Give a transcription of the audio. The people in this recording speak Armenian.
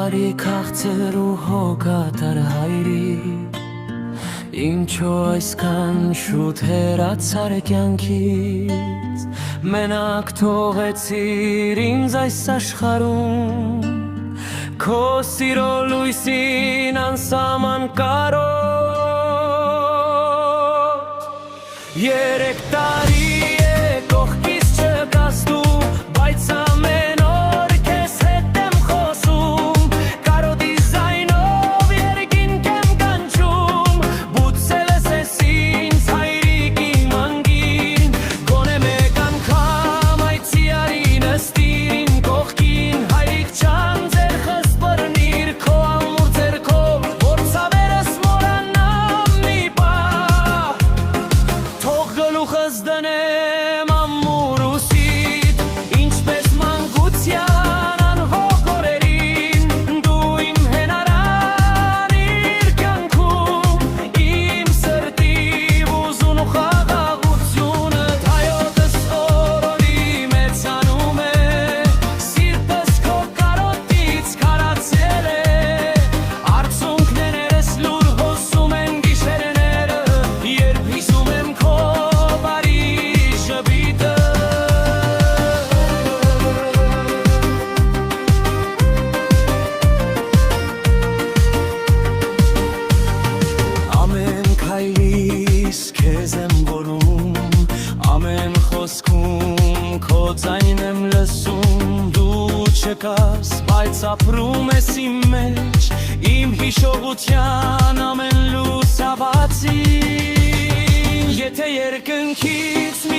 բարի քաղցր ու հոգատար հայրիկ, ինչո այսքան շուտ հեռացար կյանքից, մենակ թողեցիր ինձ այս աշխարհում, քո սիրո լույսին անսահման կարոտ, երեք տարի է կողքից չկաս դու, բայց ամեն օր քեզ հետ եմ խոսում, կարոտի ձայնով երկինք եմ կանչում, բուցե լսես ինձ հայրիկ իմ անգին, գոնե մեկ անգամ այցի արի նստիր իմ կողքին, հայրիկ ջան ձեր խսպրնիր քո ամուր ձեռքով, որ ցավերս մոռանամ մի պահ, թող գլուխս դնեմ ամուր ու սիտ, ինչպես մանկության անհոգ օրերին, դու իմ հենարան իր կյանքում, իմ սրտի ուզուն ու խաղաղությունդ, հայոտս օրորի մեծանում է, սիրտս քո կարոտից քարացել է, արցունքներս լուր հոսում են գիշերները, երբ հիշում եմ քո բարի ժպիտը, ամեն քայլիս քեզ եմ որում, ամեն խոսքում քո ձայն եմ լսում, դու չկաս, բայց ապրում ես իմ մեջ, իմ հիշողության ամեն լուսաբացին, եթե երկնքից մի